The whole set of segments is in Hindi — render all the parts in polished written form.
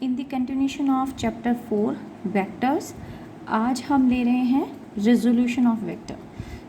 In the continuation of chapter 4 vectors, आज हम ले रहे हैं रेजोल्यूशन ऑफ वेक्टर।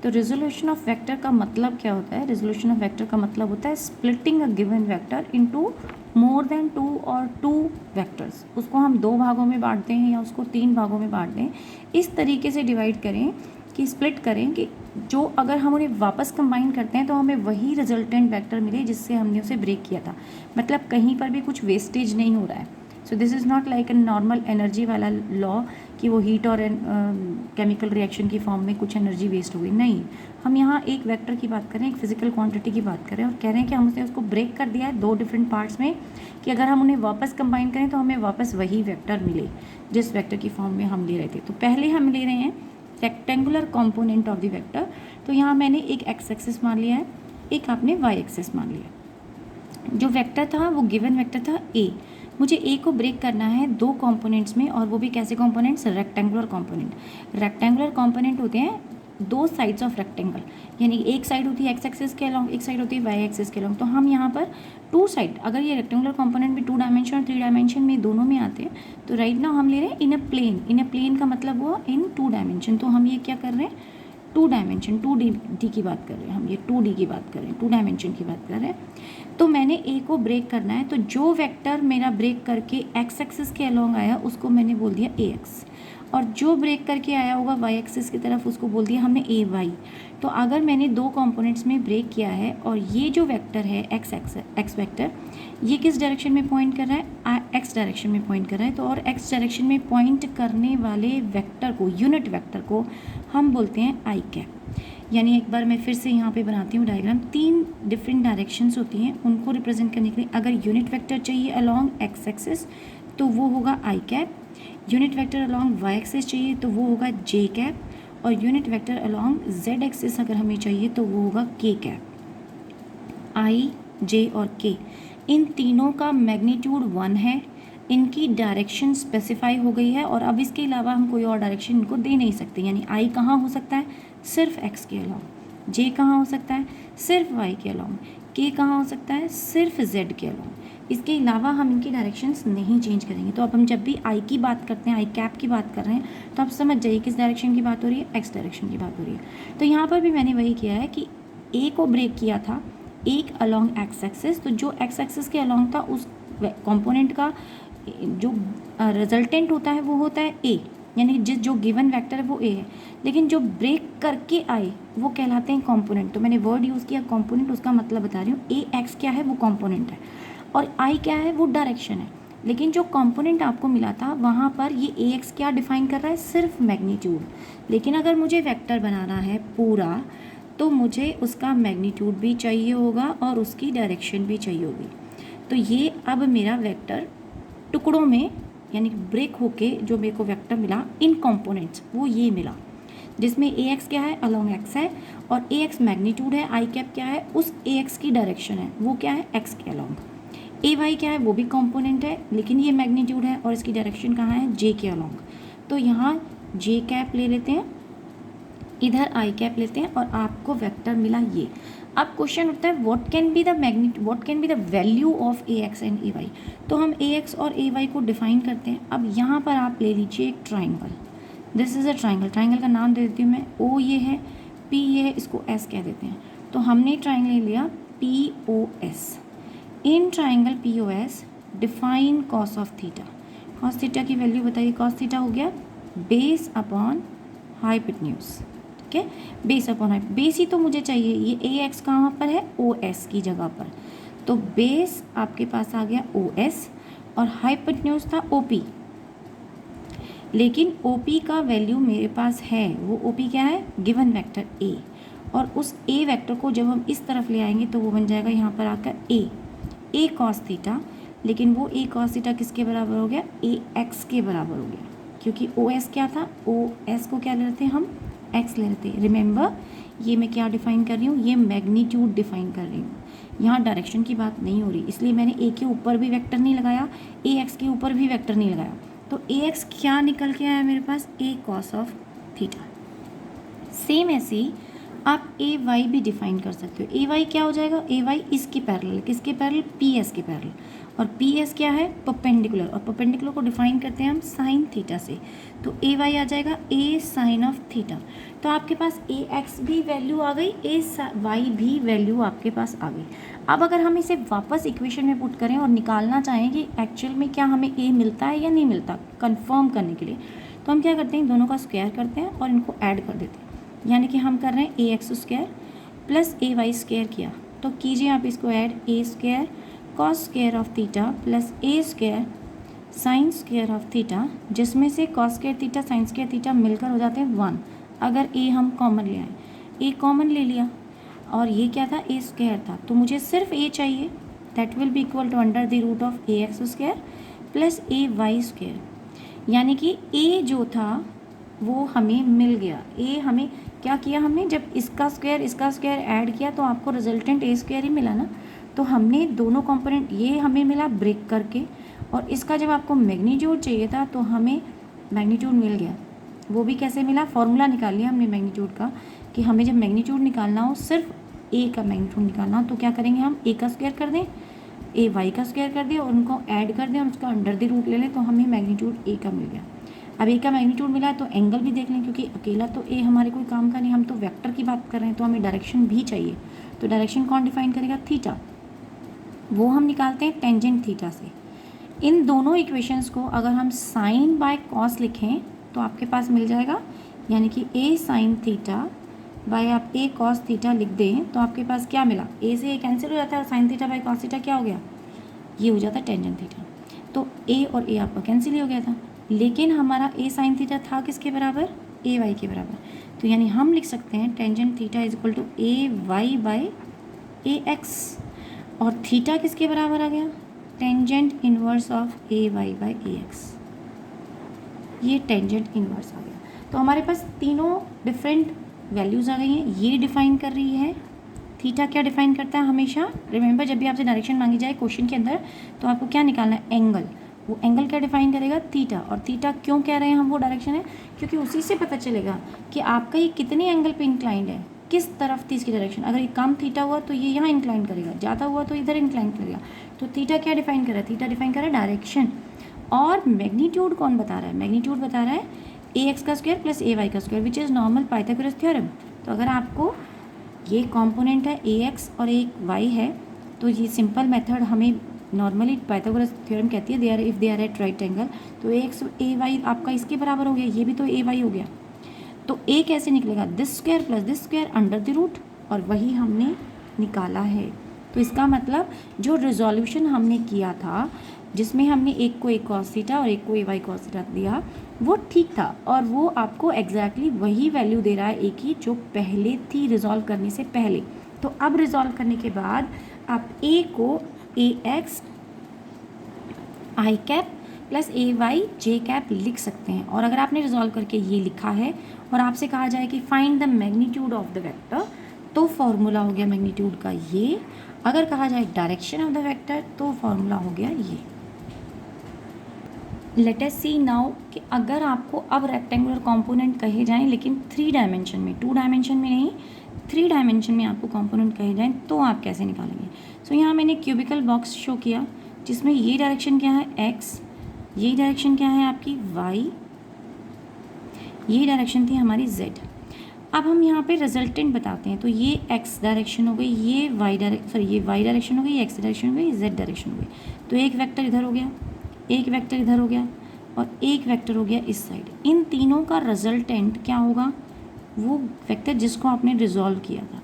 तो रेजोल्यूशन ऑफ वेक्टर का मतलब क्या होता है? रेजोल्यूशन ऑफ वेक्टर का मतलब होता है splitting a given vector into more than 2 और 2 वेक्टर्स। उसको हम 2 भागों में बांटते हैं या उसको 3 भागों में बांट दें। इस तरीके से डिवाइड करें कि स्प्लिट करें कि जो अगर हम उन्हें वापस कंबाइन करते हैं तो हमें वही रिजल्टेंट वेक्टर मिले जिससे हमने उसे ब्रेक किया था। मतलब कहीं पर भी कुछ वेस्टेज नहीं हो रहा है। So this is not like a normal energy वाला लॉ कि वो हीट और केमिकल रिएक्शन की फॉर्म में कुछ एनर्जी वेस्ट हो गई। नहीं, हम यहाँ एक वेक्टर की बात करें, एक फिजिकल क्वांटिटी की बात करें और कह रहे हैं कि हम उसको ब्रेक कर दिया है 2 डिफरेंट पार्ट्स में कि अगर हम उन्हें वापस कंबाइन करें तो हमें वापस वही वेक्टर मिले जिस वेक्टर की फॉर्म में हम ले रहे थे। तो पहले हम ले रहे हैं rectangular component of the vector. तो यहाँ मैंने एक एक्स एक्सिस मान लिया है, एक आपने वाई एक्सिस मान लिया। जो वेक्टर था वो गिवन वेक्टर था ए। मुझे ए को ब्रेक करना है 2 कंपोनेंट्स में, और वो भी कैसे components? Rectangular component. Rectangular component होते हैं 2 साइड्स ऑफ रेक्टेंगल, यानी एक साइड होती है एक्स एक्सिस के अलॉन्ग, एक साइड होती है वाई एक्सिस के अलॉन्ग। तो हम यहाँ पर 2 साइड, अगर ये रेक्टेंगुलर कंपोनेंट भी 2 डायमेंशन और 3 डायमेंशन में दोनों में आते हैं, तो राइट नाउ हम ले रहे हैं इन अ प्लेन। इन अ प्लेन का मतलब हुआ इन 2 डायमेंशन। तो हम ये क्या कर रहे हैं? 2 डायमेंशन, 2D की बात कर रहे हैं हम, ये 2D की बात कर रहे हैं, 2 डायमेंशन की बात कर रहे हैं। तो मैंने ए को ब्रेक करना है, तो जो वेक्टर मेरा ब्रेक करके एक्स एक्सिस के अलॉन्ग आया उसको मैंने बोल दिया ए एक्स, और जो ब्रेक करके आया होगा वाई एक्सिस की तरफ उसको बोल दिया हमने ए वाई। तो अगर मैंने 2 कंपोनेंट्स में ब्रेक किया है और ये जो वेक्टर है एक्स वेक्टर, ये किस डायरेक्शन में पॉइंट कर रहा है? एक्स डायरेक्शन में पॉइंट कर रहा है। तो और एक्स डायरेक्शन में पॉइंट करने वाले वेक्टर को, यूनिट वेक्टर को हम बोलते हैं आई कैप। यानी एक बार मैं फिर से यहाँ पे बनाती हूँ डायग्राम। 3 डिफरेंट डायरेक्शंस होती हैं, उनको रिप्रेजेंट करने के लिए अगर यूनिट वेक्टर चाहिए अलॉन्ग एक्स एक्सिस तो वो होगा I cap, unit vector along Y axis चाहिए तो वो होगा जे कैप, और unit vector along Z axis अगर हमें चाहिए तो वो होगा के कैप। आई, जे और के, इन तीनों का मैग्नीट्यूड 1 है, इनकी डायरेक्शन स्पेसिफाई हो गई है, और अब इसके अलावा हम कोई और डायरेक्शन इनको दे नहीं सकते। यानी आई कहाँ हो सकता है? सिर्फ एक्स के अलॉन्ग। जे कहाँ हो सकता है? सिर्फ वाई के अलॉन्ग। के कहाँ हो सकता है? सिर्फ जेड के अलॉन्ग। इसके अलावा हम इनकी डायरेक्शंस नहीं चेंज करेंगे। तो अब हम जब भी आई की बात करते हैं, आई कैप की बात कर रहे हैं, तो आप समझ जाइए किस डायरेक्शन की बात हो रही है? एक्स डायरेक्शन की बात हो रही है। तो यहाँ पर भी मैंने वही किया है कि ए को ब्रेक किया था एक अलॉन्ग एक्स एक्सिस, तो जो एक्स एक्सिस के अलॉन्ग था उस कंपोनेंट का जो रिजल्टेंट होता है वो होता है ए, यानी जो गिवन वेक्टर है वो ए है, लेकिन जो ब्रेक करके आए वो कहलाते हैं कंपोनेंट। तो मैंने वर्ड यूज़ किया कंपोनेंट, उसका मतलब बता रही हूँ। ए एक्स क्या है? वो कंपोनेंट है, और आई क्या है? वो डायरेक्शन है। लेकिन जो कंपोनेंट आपको मिला था वहाँ पर ये ए एक्स क्या डिफाइन कर रहा है? सिर्फ मैग्नीट्यूड। लेकिन अगर मुझे वेक्टर बनाना है पूरा तो मुझे उसका मैग्नीट्यूड भी चाहिए होगा और उसकी डायरेक्शन भी चाहिए होगी। तो ये अब मेरा वेक्टर टुकड़ों में, यानी ब्रेक होके जो मेरे को वेक्टर मिला इन कंपोनेंट्स, वो ये मिला, जिसमें ए एक्स क्या है? अलॉन्ग एक्स है, और ए एक्स मैग्नीट्यूड है। आई कैप क्या है? उस ए एक्स की डायरेक्शन है, वो क्या है? एक्स के अलॉन्ग। ए वाई क्या है? वो भी कंपोनेंट है, लेकिन ये मैग्नीट्यूड है और इसकी डायरेक्शन कहाँ है? जे के अलॉन्ग। तो यहाँ जे कैप ले लेते हैं, इधर आई कैप लेते हैं, और आपको वेक्टर मिला ये। अब क्वेश्चन उठता है what can be the value of a x and a y. तो हम ए एक्स और ए वाई को डिफाइन करते हैं। अब यहाँ पर आप ले लीजिए एक triangle. This is a triangle. Triangle का नाम दे देती हूँ मैं, ओ ये है, पी ये है, इसको एस कह देते हैं। तो हमने ट्राइंगल ले लिया P O S. In triangle P O S define cos of theta. Cos theta की वैल्यू बताइए। कॉस थीटा हो गया बेस अपॉन हाइपोटेन्यूज। ठीक है, बेस अपॉन हाइट। बेस ही तो मुझे चाहिए, ये ए एक्स कहाँ पर है? ओ एस की जगह पर। तो बेस आपके पास आ गया ओ एस, और हाइपोटेन्यूज था ओ पी। लेकिन ओ पी का वैल्यू मेरे पास है, वो ओ पी क्या है? गिवन वेक्टर ए, और उस ए वेक्टर को जब हम इस तरफ ले आएंगे तो वो बन जाएगा यहाँ पर आकर ए कॉस थीटा। लेकिन वो ए कॉस थीटा किसके बराबर हो गया? ए एक्स के बराबर हो गया, क्योंकि ओ एस क्या था? ओ एस को क्या ले रहे थे हम? एक्स ले रहे थे। रिमेंबर, ये मैं क्या डिफाइन कर रही हूँ? ये मैग्नीट्यूड डिफाइन कर रही हूँ। यहाँ डायरेक्शन की बात नहीं हो रही, इसलिए मैंने ए के ऊपर भी वेक्टर नहीं लगाया, ए एक्स के ऊपर भी वेक्टर नहीं लगाया। तो ए एक्स क्या निकल के आया मेरे पास? ए कॉस ऑफ थीटा। सेम ऐसे ही आप ए वाई भी डिफाइन कर सकते हो। ए वाई क्या हो जाएगा? ए वाई इसके पैरेलल, किसके पैरेलल? पी एस के पैरेलल। और पी एस क्या है, परपेंडिकुलर, और परपेंडिकुलर को डिफाइन करते हैं हम साइन थीटा से। तो ए वाई आ जाएगा ए साइन ऑफ थीटा। तो आपके पास ए एक्स भी वैल्यू आ गई, ए वाई भी वैल्यू आपके पास आ गई। अब अगर हम इसे वापस इक्वेशन में पुट करें और निकालना चाहें कि एक्चुअल में क्या हमें ए मिलता है या नहीं मिलता, कंफर्म करने के लिए, तो हम क्या करते हैं, दोनों का स्क्वायर करते हैं और इनको ऐड कर देते हैं। यानी कि हम कर रहे हैं ए x square plus a y square किया, तो कीजिए आप इसको add, A square cos square of theta plus A square sine square of theta, जिसमें से cos square theta sine square theta मिलकर हो जाते हैं 1। अगर ए हम कॉमन ले आए, ए कॉमन ले लिया और ये क्या था, ए स्क्वायर था, तो मुझे सिर्फ ए चाहिए, that will be equal to under the root of a x square plus a y square. यानी कि ए जो था वो हमें मिल गया। ए हमें क्या किया, हमने जब इसका स्क्वायर ऐड किया तो आपको रिजल्टेंट ए स्क्वायर ही मिला ना। तो हमने दोनों कंपोनेंट, ये हमें मिला ब्रेक करके, और इसका जब आपको मैग्नीट्यूड चाहिए था तो हमें मैग्नीट्यूड मिल गया। वो भी कैसे मिला, फॉर्मूला निकाल लिया हमने मैग्नीट्यूड का, कि हमें जब मैग्नीट्यूड निकालना हो, सिर्फ ए का मैग्नीट्यूड निकालना हो, तो क्या करेंगे, हम ए का स्क्वायर कर दें, ए वाई का स्क्वायर कर दें और उनको ऐड कर दें और उसका अंडर द रूट ले लें, तो हमें मैग्नीट्यूड ए का मिल गया। अब ए का मैग्नीट्यूड मिला है तो एंगल भी देख लें, क्योंकि अकेला तो ए हमारे कोई काम का नहीं, हम तो वेक्टर की बात कर रहे हैं, तो हमें डायरेक्शन भी चाहिए। तो डायरेक्शन कौन डिफाइन करेगा, थीटा, वो हम निकालते हैं टेंजेंट थीटा से। इन दोनों इक्वेशंस को अगर हम साइन बाय कॉस लिखें तो आपके पास मिल जाएगा, यानी कि ए साइन थीटा बाय आप ए कॉस थीटा लिख दें तो आपके पास क्या मिला, ए से ए कैंसिल हो जाता है और sine theta by cos theta क्या हो गया, ये हो जाता है टेंजेंट थीटा। तो ए और ए आपका कैंसिल ही हो गया था, लेकिन हमारा ए साइन थीटा था किसके बराबर, ए वाई के बराबर। तो यानी हम लिख सकते हैं tangent theta is equal to a y by a x, और थीटा किसके बराबर आ गया, tangent inverse of a y by a x. ये टेंजेंट इनवर्स आ गया। तो हमारे पास तीनों डिफरेंट वैल्यूज़ आ गई हैं। ये डिफाइन कर रही है, थीटा क्या डिफाइन करता है हमेशा, रिमेंबर जब भी आपसे डायरेक्शन मांगी जाए क्वेश्चन के अंदर तो आपको क्या निकालना है, एंगल। वो एंगल क्या डिफाइन करेगा, थीटा। और थीटा क्यों कह रहे हैं हम, वो डायरेक्शन है, क्योंकि उसी से पता चलेगा कि आपका ये कितने एंगल पे इंक्लाइंड है, किस तरफ थी इसकी डायरेक्शन। अगर ये कम थीटा हुआ तो ये यहाँ इंक्लाइन करेगा, ज़्यादा हुआ तो इधर इंक्लाइन करेगा। तो थीटा क्या डिफाइन कर रहा है, थीटा डिफाइन कर रहा है डायरेक्शन। और मैग्नीट्यूड कौन बता रहा है, मैग्नीट्यूड बता रहा है ए एक्स का स्क्वायर प्लस ए वाई का square, which is normal Pythagoras theorem. तो अगर आपको ये कंपोनेंट है ए एक्स और एक वाई है, तो ये सिंपल मेथड हमें नॉर्मली पाइथागोरस थ्योरम कहती है, they are if they are at right angle. तो ए एक्स ए वाई आपका इसके बराबर हो गया, ये भी तो ए वाई हो गया। तो ए कैसे निकलेगा, this square plus this square under the root, और वही हमने निकाला है। तो इसका मतलब जो रिजोल्यूशन हमने किया था, जिसमें हमने एक को एक कॉस थीटा और एक को ए वाई कॉस थीटा दिया, वो ठीक था, और वो आपको एग्जैक्टली वही वैल्यू दे रहा है ए की जो पहले थी रिजॉल्व करने से पहले। तो अब रिजॉल्व करने के बाद आप ए को ए x I cap plus a Y J cap लिख सकते हैं। और अगर आपने रिजॉल्व करके ये लिखा है और आपसे कहा जाए कि find the magnitude of the vector, तो फॉर्मूला हो गया मैग्नीट्यूड का ये। अगर कहा जाए डायरेक्शन ऑफ द वेक्टर तो फॉर्मूला हो गया ये। लेट अस सी नाउ कि अगर आपको अब रेक्टेंगुलर कंपोनेंट कहे जाएं, लेकिन 3 डायमेंशन में, 2 डायमेंशन में नहीं, 3 डायमेंशन में आपको कंपोनेंट कहे जाएं, तो आप कैसे निकालेंगे। सो यहाँ मैंने क्यूबिकल बॉक्स शो किया, जिसमें ये डायरेक्शन क्या है एक्स, ये डायरेक्शन क्या है आपकी वाई, ये डायरेक्शन थी हमारी जेड। अब हम यहाँ पे रिजल्टेंट बताते हैं, तो ये एक्स डायरेक्शन हो गई, ये वाई डायरेक्शन हो गई, ये एक्स डायरेक्शन हो गई, जेड डायरेक्शन हो गई। तो एक वेक्टर इधर हो गया, एक वेक्टर इधर हो गया, और एक वेक्टर हो गया इस साइड। इन तीनों का रिजल्टेंट क्या होगा, वो वेक्टर जिसको आपने रिजॉल्व किया था।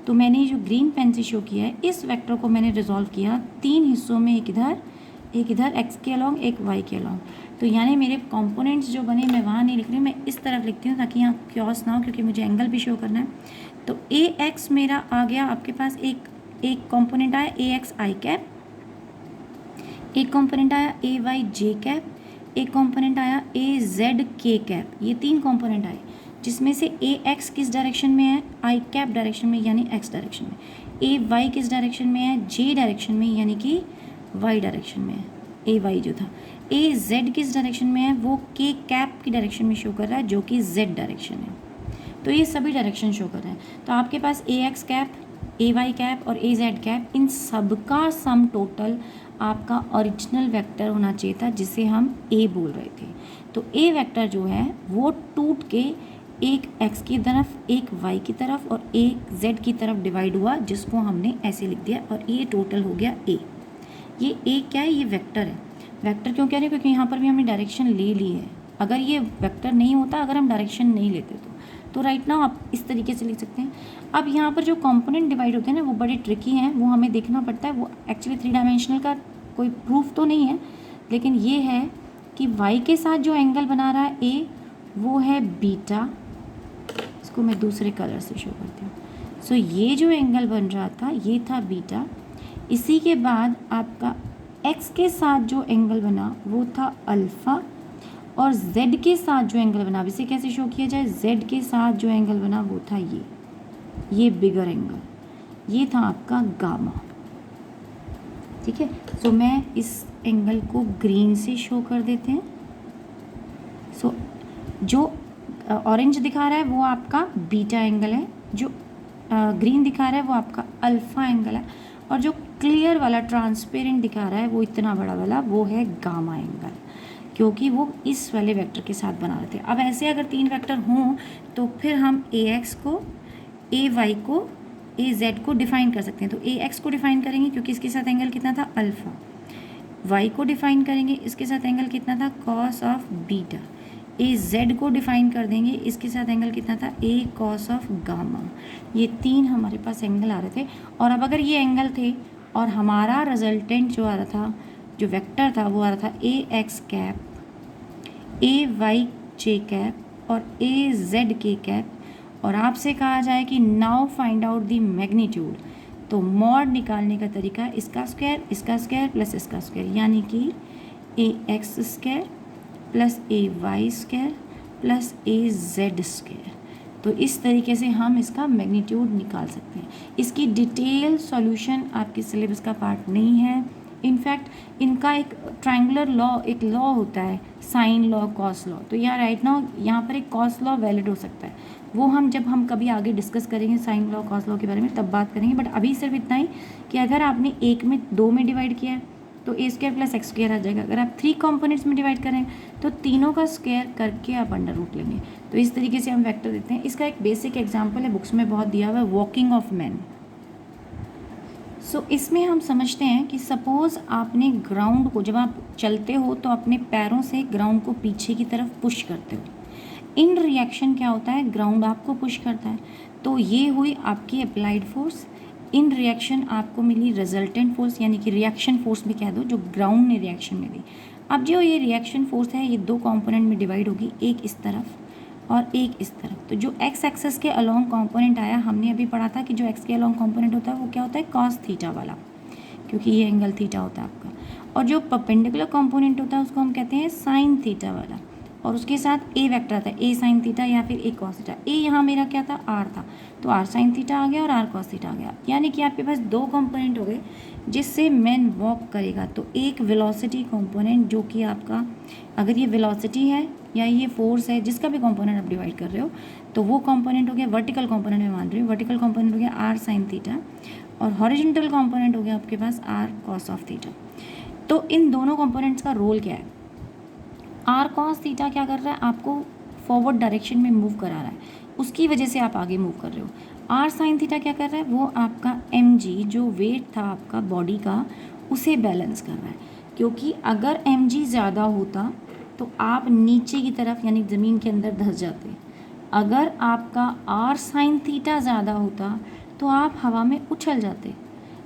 तो मैंने जो ग्रीन पेन से शो किया है, इस वेक्टर को मैंने रिजॉल्व किया 3 हिस्सों में, एक इधर एक्स के अलॉन्ग, एक वाई के अलॉन्ग। तो यानी मेरे कंपोनेंट्स जो बने मैं वहाँ नहीं लिख रही हूँ, मैं इस तरफ लिखती हूँ ताकि यहाँ क्योस ना हो, क्योंकि मुझे एंगल भी शो करना है। तो ए एक्स मेरा आ गया आपके पास, एक कंपोनेंट आया ए एक्स आई कैप, एक कंपोनेंट आया ए वाई जे कैप, एक कंपोनेंट आया ए जेड के कैप। ये 3 कंपोनेंट आए, जिसमें से ए एक्स किस डायरेक्शन में है, आई कैप डायरेक्शन में यानी एक्स डायरेक्शन में। ए वाई किस डायरेक्शन में है, जे डायरेक्शन में यानी कि वाई डायरेक्शन में है, ए वाई जो था। ए जेड किस डायरेक्शन में है, वो के कैप की डायरेक्शन में शो कर रहा है, जो कि जेड डायरेक्शन है। तो ये सभी डायरेक्शन शो कर रहे हैं। तो आपके पास ए एक्स कैप, ए वाई कैप और ए जेड कैप, इन सब का सम टोटल आपका ओरिजिनल वेक्टर होना चाहिए था जिसे हम ए बोल रहे थे। तो ए वेक्टर जो है वो टूट के एक x की तरफ, एक y की तरफ और एक z की तरफ डिवाइड हुआ, जिसको हमने ऐसे लिख दिया और ये टोटल हो गया a। ये a क्या है? ये वेक्टर है। वेक्टर क्यों कह रहे हैं? क्योंकि यहाँ पर भी हमने डायरेक्शन ले ली है। अगर ये वेक्टर नहीं होता, अगर हम डायरेक्शन नहीं लेते तो राइट नाउ आप इस तरीके से लिख सकते हैं। अब यहाँ पर जो कंपोनेंट डिवाइड होते हैं ना वो बड़े ट्रिकी हैं, वो हमें देखना पड़ता है। वो एक्चुअली 3 डायमेंशनल का कोई प्रूफ तो नहीं है, लेकिन ये है कि y के साथ जो एंगल बना रहा है a वो है बीटा। इसको मैं दूसरे कलर से शो करती हूँ। सो ये जो एंगल बन रहा था ये था बीटा। इसी के बाद आपका x के साथ जो एंगल बना वो था अल्फ़ा, और z के साथ जो एंगल बना, इसे कैसे शो किया जाए? z के साथ जो एंगल बना वो था ये बिगर एंगल, ये था आपका गामा। ठीक है, सो मैं इस एंगल को ग्रीन से शो कर देते हैं। सो जो ऑरेंज दिखा रहा है वो आपका बीटा एंगल है, जो ग्रीन दिखा रहा है वो आपका अल्फ़ा एंगल है, और जो क्लियर वाला ट्रांसपेरेंट दिखा रहा है वो इतना बड़ा वाला वो है गामा एंगल, क्योंकि वो इस वाले वेक्टर के साथ बना रहे थे। अब ऐसे अगर 3 वेक्टर हों तो फिर हम ax को, ay को, az को डिफाइन कर सकते हैं। तो ax को डिफाइन करेंगे क्योंकि इसके साथ एंगल कितना था? अल्फ़ा। y को डिफाइन करेंगे, इसके साथ एंगल कितना था? Cos of beta. az को डिफाइन कर देंगे, इसके साथ एंगल कितना था? a cos of gamma. ये 3 हमारे पास एंगल आ रहे थे। और अब अगर ये एंगल थे और हमारा रिजल्टेंट जो आ रहा था, जो वेक्टर था वो आ रहा था ए एक्स कैप, ए वाई जे कैप और ए जेड के कैप, और आपसे कहा जाए कि now find out the magnitude, तो मॉड निकालने का तरीका इसका स्क्वायर प्लस इसका स्क्वायर, यानी कि ए x square plus a y square plus A Z square. तो इस तरीके से हम इसका मैग्नीट्यूड निकाल सकते हैं। इसकी डिटेल सॉल्यूशन आपके सिलेबस का पार्ट नहीं है। इनफैक्ट इनका एक ट्रायंगुलर लॉ, एक लॉ होता है साइन लॉ, कॉस लॉ। तो यार राइट नाउ यहाँ पर एक कॉस लॉ वैलिड हो सकता है, वो जब हम कभी आगे डिस्कस करेंगे साइन लॉ कॉस लॉ के बारे में तब बात करेंगे। बट अभी सिर्फ इतना ही कि अगर आपने 1 में 2 में डिवाइड किया है तो ए स्क्वायर प्लस एक्स स्क्वायर आ जाएगा। अगर आप 3 कंपोनेंट्स में डिवाइड करें तो तीनों का स्क्वायर करके आप अंडर रूट लेंगे। तो इस तरीके से हम वेक्टर देते हैं। इसका एक बेसिक एग्जाम्पल है, बुक्स में बहुत दिया हुआ है, वॉकिंग ऑफ मैन। सो इसमें हम समझते हैं कि सपोज़ आपने ग्राउंड को, जब आप चलते हो तो अपने पैरों से ग्राउंड को पीछे की तरफ पुश करते हो। इन रिएक्शन क्या होता है? ग्राउंड आपको पुश करता है। तो ये हुई आपकी अप्लाइड फोर्स। इन रिएक्शन आपको मिली रिजल्टेंट फोर्स, यानी कि रिएक्शन फोर्स भी कह दो, जो ग्राउंड ने रिएक्शन में दी। अब जो ये रिएक्शन फोर्स है ये 2 कंपोनेंट में डिवाइड होगी, एक इस तरफ और एक इस तरफ। तो जो एक्स एक्सेस के अलोंग कंपोनेंट आया, हमने अभी पढ़ा था कि जो एक्स के अलोंग कंपोनेंट होता है वो क्या होता है? कॉस थीटा वाला, क्योंकि ये एंगल थीटा होता है आपका। और जो परपेंडिकुलर कंपोनेंट होता है उसको हम कहते हैं साइन थीटा वाला, और उसके साथ ए वेक्टर आता है, ए साइन थीटा या फिर ए कॉस थीटा। ए यहाँ मेरा क्या था? आर था, तो आर साइन थीटा आ गया और आर कॉस थीटा आ गया। यानी कि आपके पास 2 कंपोनेंट हो गए जिससे मैन वॉक करेगा। तो एक वेलोसिटी कंपोनेंट, जो कि आपका, अगर ये वेलोसिटी है या ये फोर्स है, जिसका भी कंपोनेंट आप डिवाइड कर रहे हो, तो वो कंपोनेंट हो गया वर्टिकल कंपोनेंट में मान रही हूँ। वर्टिकल कंपोनेंट हो गया आर साइन थीटा, और हॉरिजॉन्टल कंपोनेंट हो गया आपके पास आर कॉस ऑफ थीटा। तो इन दोनों कंपोनेंट्स का रोल क्या है? आर कॉस थीटा क्या कर रहा है? आपको फॉरवर्ड डायरेक्शन में मूव करा रहा है, उसकी वजह से आप आगे मूव कर रहे हो। आर साइन थीटा क्या कर रहा है? वो आपका mg, जो वेट था आपका बॉडी का, उसे बैलेंस कर रहा है। क्योंकि अगर mg ज़्यादा होता तो आप नीचे की तरफ यानी ज़मीन के अंदर धंस जाते। अगर आपका आर साइन थीटा ज़्यादा होता तो आप हवा में उछल जाते।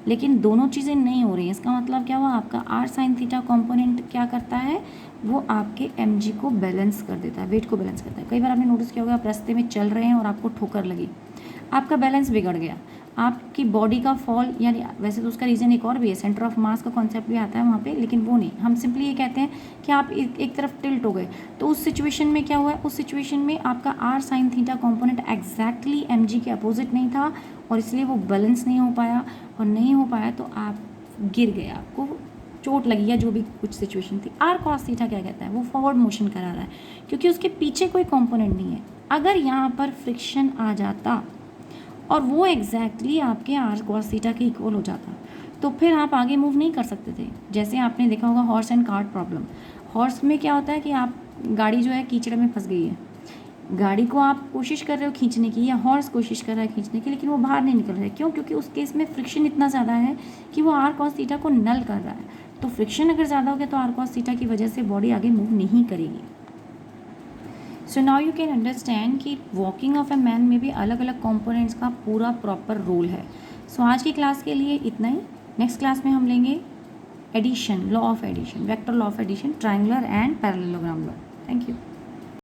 लेकिन दोनों चीज़ें नहीं हो रही हैं। इसका मतलब क्या हुआ? आपका आर साइन थीटा कंपोनेंट क्या करता है? वो आपके mg को बैलेंस कर देता है, वेट को बैलेंस करता है। कई बार आपने नोटिस किया होगा, आप रास्ते में चल रहे हैं और आपको ठोकर लगी, आपका बैलेंस बिगड़ गया, आपकी बॉडी का फॉल, यानी वैसे तो उसका रीज़न एक और भी है, सेंटर ऑफ मास का कॉन्सेप्ट भी आता है वहाँ पे, लेकिन वो नहीं, हम सिंपली ये कहते हैं कि आप एक तरफ टिल्ट हो गए। तो उस सिचुएशन में क्या हुआ है? उस सिचुएशन में आपका R sine theta component exactly mg के अपोजिट नहीं था, और इसलिए वो बैलेंस नहीं हो पाया, और नहीं हो पाया तो आप गिर गए, आपको चोट लगी या जो भी कुछ सिचुएशन थी। आर कॉस थीटा क्या कहता है? वो फॉरवर्ड मोशन करा रहा है, क्योंकि उसके पीछे कोई कंपोनेंट नहीं है। अगर यहाँ पर फ्रिक्शन आ जाता और वो एग्जैक्टली आपके आर कॉस थीटा के इक्वल हो जाता, तो फिर आप आगे मूव नहीं कर सकते थे। जैसे आपने देखा होगा horse and cart problem. Horse में क्या होता है कि आप गाड़ी जो है कीचड़ में फंस गई है, गाड़ी को आप कोशिश कर रहे हो खींचने की, या हॉर्स कोशिश कर रहा है खींचने की, लेकिन वो बाहर नहीं निकल रहा है। क्यों? क्योंकि उस केस में फ्रिक्शन इतना ज़्यादा है कि वो आर कॉस थीटा को नल कर रहा है। तो फ्रिक्शन अगर ज़्यादा हो गया तो आर कॉस थीटा की वजह से बॉडी आगे मूव नहीं करेगी। So now you can understand कि वॉकिंग ऑफ ए मैन में भी अलग अलग कॉम्पोनेंट्स का पूरा प्रॉपर रोल है। सो आज की क्लास के लिए इतना ही। नेक्स्ट क्लास में हम लेंगे addition, law of addition, vector law of addition, triangular and parallelogram law. Thank you.